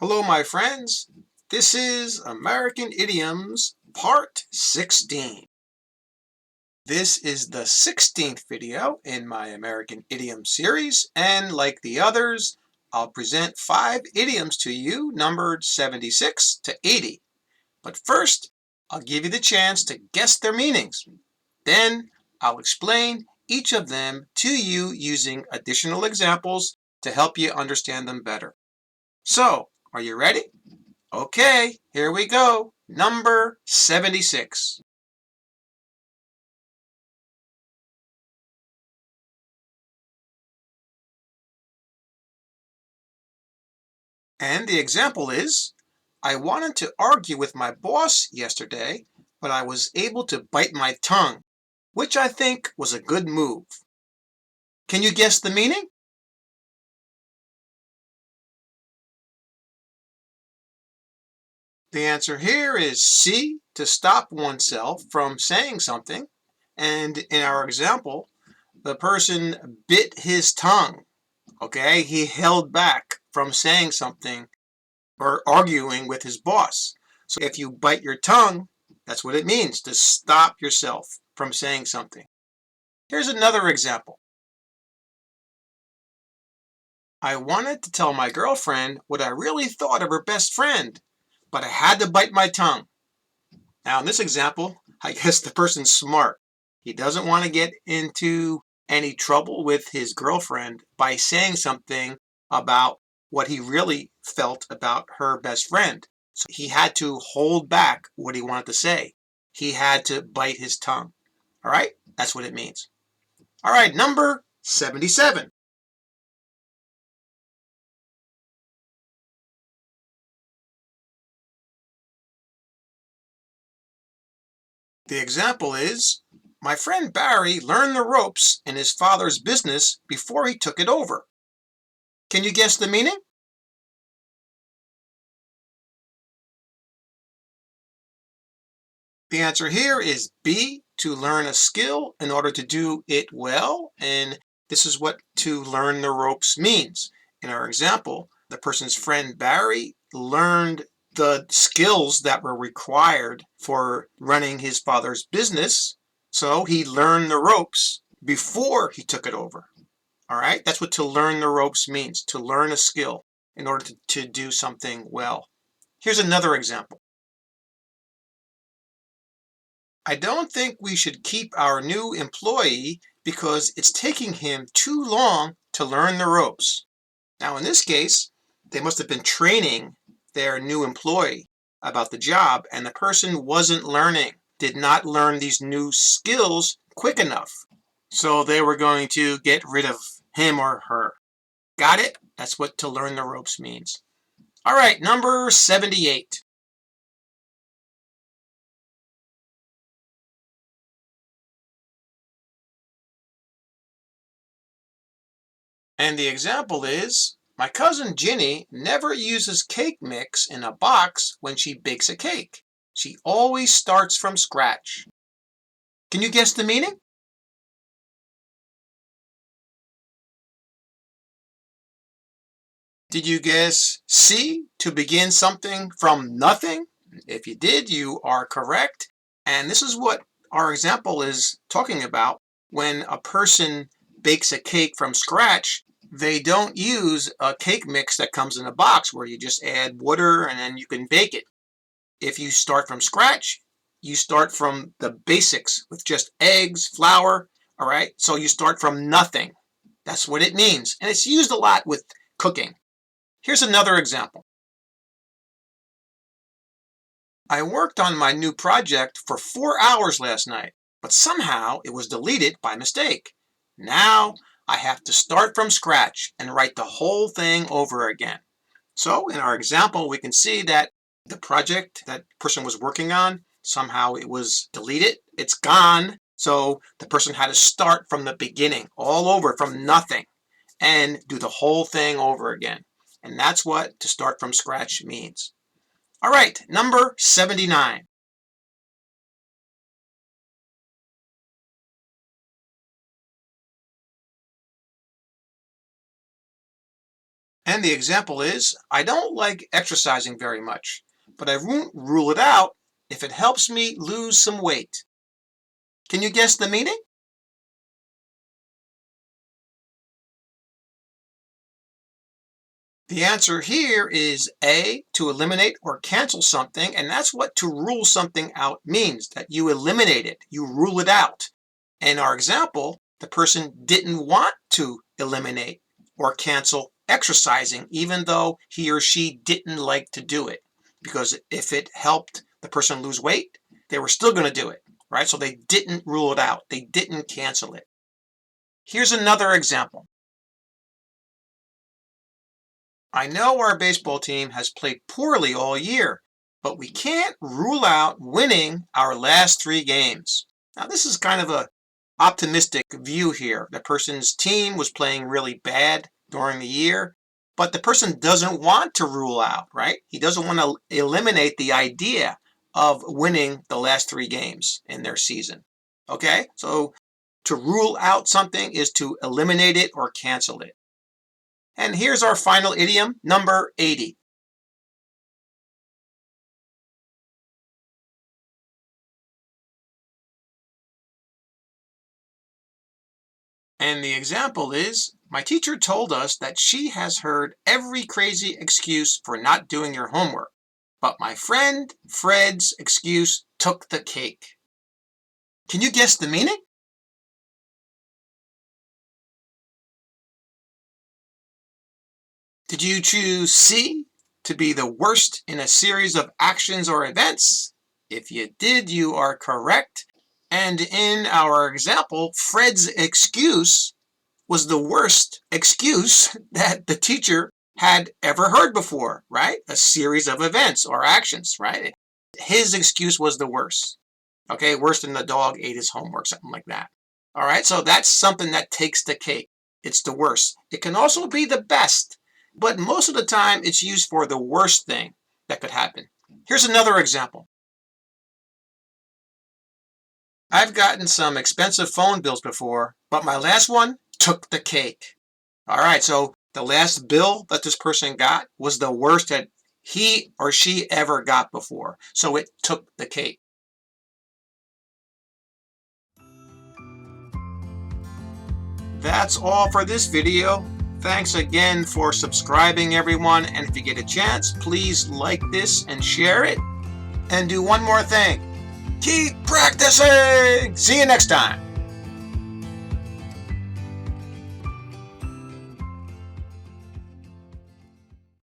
Hello, my friends. This is American Idioms Part 16. This is the 16th video in my American Idiom series, and like the others, I'll present 5 idioms to you numbered 76 to 80. But first, I'll give you the chance to guess their meanings. Then, I'll explain each of them to you using additional examples to help you understand them better. So, are you ready? Okay, here we go. Number 76. And the example is, I wanted to argue with my boss yesterday, but I was able to bite my tongue, which I think was a good move. Can you guess the meaning? The answer here is C, to stop oneself from saying something. And in our example, the person bit his tongue. Okay, he held back from saying something or arguing with his boss. So if you bite your tongue, that's what it means, to stop yourself from saying something. Here's another example. I wanted to tell my girlfriend what I really thought of her best friend, but I had to bite my tongue. Now in this example, I guess the person's smart. He doesn't want to get into any trouble with his girlfriend by saying something about what he really felt about her best friend. So he had to hold back what he wanted to say. He had to bite his tongue. All right? That's what it means. All right, number 77. The example is, my friend Barry learned the ropes in his father's business before he took it over. Can you guess the meaning? The answer here is B, to learn a skill in order to do it well. And this is what to learn the ropes means. In our example, the person's friend Barry learned the skills that were required for running his father's business. So he learned the ropes before he took it over. All right, that's what to learn the ropes means, to learn a skill in order to do something well. Here's another example. I don't think we should keep our new employee because it's taking him too long to learn the ropes. Now, in this case, they must have been training their new employee about the job, and the person wasn't learning, did not learn these new skills quick enough. So they were going to get rid of him or her. Got it? That's what to learn the ropes means. All right, number 78. And the example is, my cousin Ginny never uses cake mix in a box when she bakes a cake. She always starts from scratch. Can you guess the meaning? Did you guess C, to begin something from nothing? If you did, you are correct. And this is what our example is talking about. When a person bakes a cake from scratch, they don't use a cake mix that comes in a box where you just add water and then you can bake it. If you start from scratch, you start from the basics with just eggs, flour, all right? So you start from nothing. That's what it means. And it's used a lot with cooking. Here's another example. I worked on my new project for 4 hours last night, but somehow it was deleted by mistake. Now I have to start from scratch and write the whole thing over again. So in our example, we can see that the project that person was working on, somehow it was deleted. It's gone. So the person had to start from the beginning, all over from nothing, and do the whole thing over again. And that's what to start from scratch means. All right, number 79. And the example is, I don't like exercising very much, but I won't rule it out if it helps me lose some weight. Can you guess the meaning? The answer here is A, to eliminate or cancel something, and that's what to rule something out means, that you eliminate it, you rule it out. In our example, the person didn't want to eliminate or cancel exercising, even though he or she didn't like to do it. Because if it helped the person lose weight, they were still going to do it, right? So they didn't rule it out. They didn't cancel it. Here's another example. I know our baseball team has played poorly all year, but we can't rule out winning our last 3 games. Now, this is kind of a optimistic view here. The person's team was playing really bad during the year, but the person doesn't want to rule out, right? He doesn't want to eliminate the idea of winning the last 3 games in their season. Okay, so to rule out something is to eliminate it or cancel it. And here's our final idiom, number 80. And the example is, my teacher told us that she has heard every crazy excuse for not doing your homework, but my friend Fred's excuse took the cake. Can you guess the meaning? Did you choose C, to be the worst in a series of actions or events? If you did, you are correct. And in our example, Fred's excuse was the worst excuse that the teacher had ever heard before, right? A series of events or actions, right? His excuse was the worst. Okay, worse than the dog ate his homework, something like that. All right, so that's something that takes the cake. It's the worst. It can also be the best, but most of the time it's used for the worst thing that could happen. Here's another example. I've gotten some expensive phone bills before, but my last one took the cake. All right, so the last bill that this person got was the worst that he or she ever got before. So it took the cake. That's all for this video. Thanks again for subscribing, everyone. And if you get a chance, please like this and share it. And do one more thing. Keep practicing. See you next time.